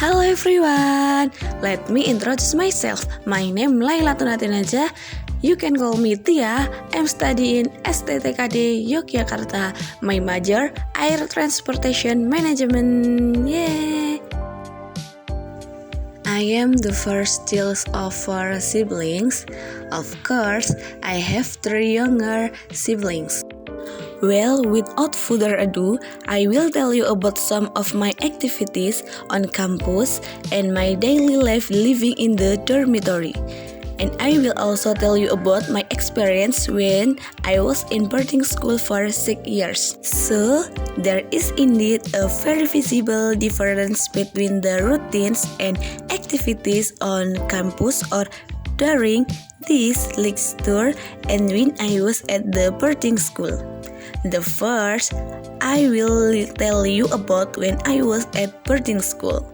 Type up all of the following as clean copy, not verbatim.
Hello everyone, let me introduce myself. My name Laila Tunatinaja. You can call me Tia. I'm studying STTKD Yogyakarta. My major Air Transportation Management. Yay! I am the first child of 4 siblings. Of course, I have 3 younger siblings. Well, without further ado, I will tell you about some of my activities on campus and my daily life living in the dormitory. And I will also tell you about my experience when I was in boarding school for 6 years. So, there is indeed a very visible difference between the routines and activities on campus or during this lecture and when I was at the boarding school. The first, I will tell you about when I was at boarding school.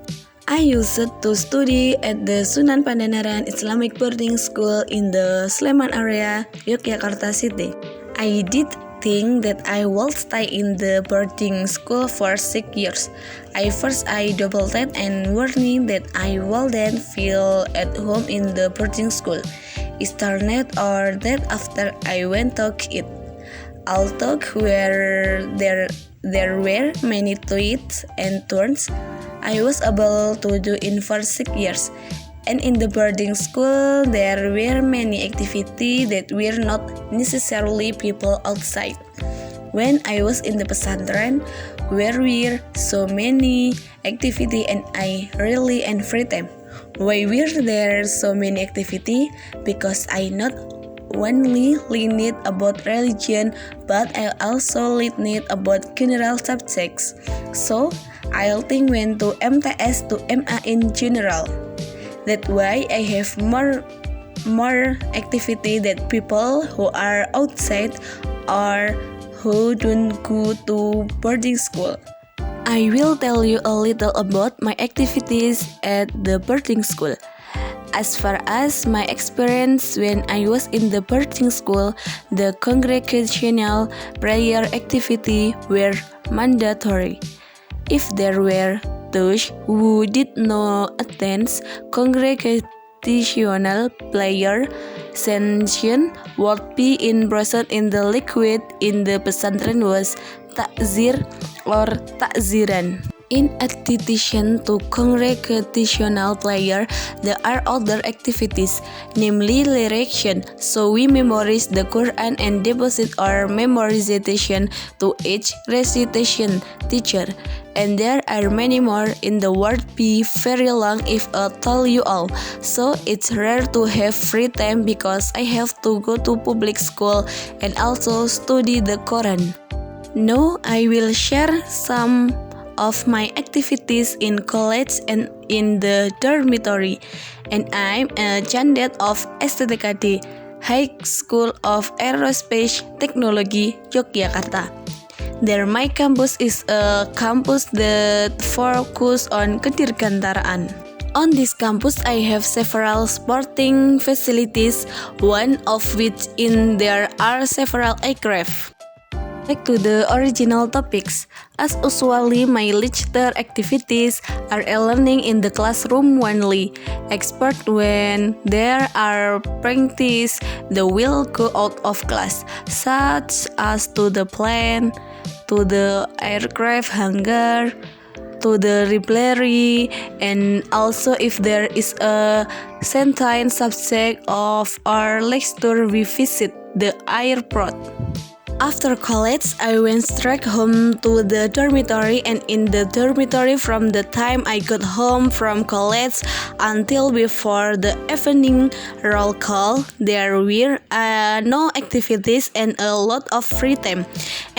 I used to study at the Sunan Pandanaran Islamic Boarding School in the Sleman area, Yogyakarta City. I did think that I would stay in the boarding school for 6 years. I double-checked and warning that I wouldn't feel at home in the boarding school. It turned out that after I went to it, although there were many twists and turns, I was able to do in for 6 years. And in the boarding school, there were many activities that were not necessarily people outside. When I was in the Pesantren, there were so many activities and I really and free time. Why were there so many activities? Because I not only learned about religion, but I also learned about general subjects. So, I think went to MTS to MA in general. That why I have more activity than people who are outside or who don't go to boarding school. I will tell you a little about my activities at the boarding school. As far as my experience when I was in the boarding school, the congregational prayer activity were mandatory. If there were those who did not attend congregational prayer session would be present in the liquid in the pesantren was takzir or takziran. In addition to congregational prayer, there are other activities, namely lyration, so we memorize the Quran and deposit our memorization to each recitation teacher. And there are many more in the world be very long if I tell you all. So it's rare to have free time because I have to go to public school and also study the Quran. Now I will share some of my activities in college and in the dormitory, and I'm a candidate of STTKD, High School of Aerospace Technology, Yogyakarta. There, my campus is a campus that focuses on kedirgantaraan. On this campus, I have several sporting facilities, one of which in there are several aircraft. Back to the original topics. As usually, my lecture activities are learning in the classroom only. Except when there are practice, they will go out of class, such as to the plane, to the aircraft hangar, to the library, and also if there is a certain subject of our lecture, we visit the airport. After college, I went straight home to the dormitory, and in the dormitory from the time I got home from college until before the evening roll call, there were no activities and a lot of free time.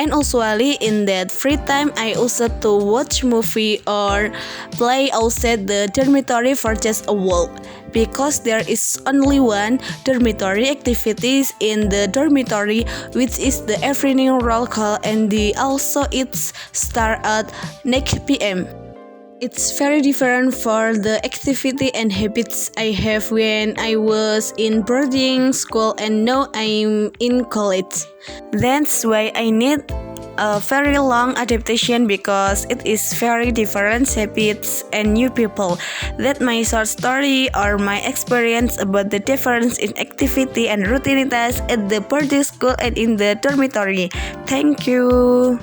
And usually in that free time, I used to watch movie or play outside the dormitory for just a walk. Because there is only one dormitory activities in the dormitory, which is the evening roll call, and it's start at 9 p.m. It's very different for the activity and habits I have when I was in boarding school and now I'm in college. That's why I need a very long adaptation because it is very different habits and new people. That my short story or my experience about the difference in activity and rutinitas at the boarding school and in the dormitory. Thank you.